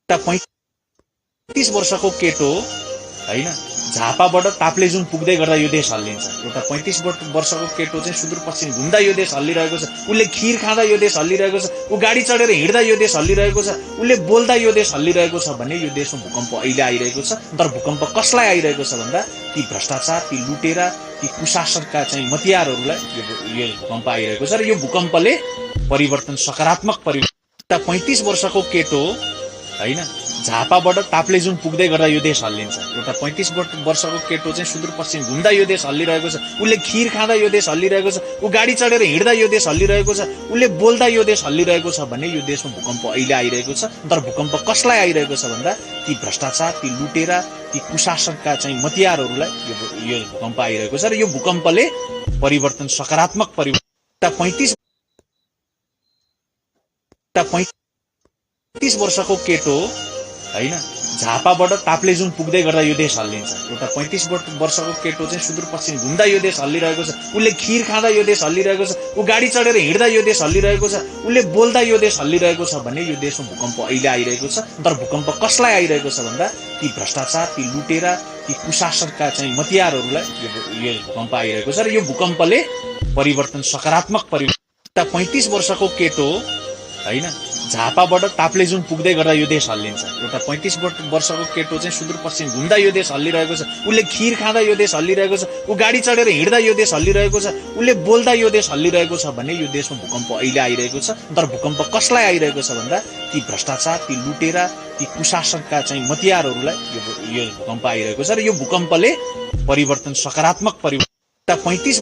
35 वर्षको केटो हैन झापाबाट ताप्लेजुङ पुग्दै गर्दा यो देश हल्लिन्छ। एउटा 35 वर्षको केटो चाहिँ सुदूरपश्चिम घुम्दा यो देश हल्लिरहेको छ। उसले खीर खाँदा यो देश हल्लिरहेको छ। ऊ गाडी चढेर हिँड्दा यो देश हल्लिरहेको छ। उसले बोल्दा यो देश हल्लिरहेको छ भने यो देशमा भूकम्प अहिले आइरहेको छ। तर भूकम्प कसलाई आइरहेको छ भन्दा ती भ्रष्टाचार, ती लुटेरा, ती कुशासनका चाहिँ मतियारहरूलाई यो भूकम्प आइरहेको छ। र यो भूकम्पले परिवर्तन, सकारात्मक परिवर्तन। 35 वर्षको केटो हैन झापाबाट ताप्लेजुङ पुग्दै गर्दा यो देश हल्लिन्छ। एउटा 35 वर्षको केटो चाहिँ सुदूरपश्चिम घुम्दा यो देश हल्लिरहेको छ। उसले खीर खाँदा यो देश हल्लिरहेको छ। ऊ गाडी चढेर हिँड्दा यो देश हल्लिरहेको छ। उसले बोल्दा यो देश हल्लिरहेको छ भने यो देशमा भूकम्प अहिले आइरहेको छ। तर भूकम्प कसलाई आइरहेको छ भन्दा ती भ्रष्टाचार, ती लुटेरा, ती कुशासनका चाहिँ मतियारहरूलाई यो भूकम्प आइरहेको छ। र यो भूकम्पले परिवर्तन, सकारात्मक परिवर्तन। 35 वर्षको केटो हैन झापाबाट ताप्लेजुङ पुग्दै गर्दा यो देश हल्लिन्छ। एउटा 35 वर्षको केटो चाहिँ सुदूरपश्चिम घुम्दा यो देश हल्लिरहेको छ। उसले खीर खाँदा यो देश हल्लिरहेको छ। ऊ गाडी चढेर हिँड्दा यो देश हल्लिरहेको छ। उसले बोल्दा यो देश हल्लिरहेको छ भने यो देशमा भूकम्प अहिले आइरहेको छ। तर भूकम्प कसलाई आइरहेको छ भन्दा ती भ्रष्टाचार, ती लुटेरा, ती कुशासनका चाहिँ मतियारहरूलाई यो भूकम्प आइरहेको छ। र यो भूकम्पले परिवर्तन, सकारात्मक परिवर्तन। 35 वर्षको केटो हैन झापाबाट ताप्लेजुङ पुग्दै गर्दा यो देश हल्लिन्छ। एउटा 35 वर्षको केटो चाहिँ सुदूरपश्चिम घुम्दा यो देश हल्लिरहेको छ। उसले खीर खाँदा यो देश हल्लिरहेको छ। ऊ गाडी चढेर हिँड्दा यो देश हल्लिरहेको छ। उसले बोल्दा यो देश हल्लिरहेको छ भने यो देशमा भूकम्प अहिले आइरहेको छ। तर भूकम्प कसलाई आइरहेको छ भन्दा ती भ्रष्टाचार, ती लुटेरा, ती कुशासनका चाहिँ मतियारहरूलाई यो भूकम्प आइरहेको छ। र यो भूकम्पले परिवर्तन, सकारात्मक परिवर्तन। 35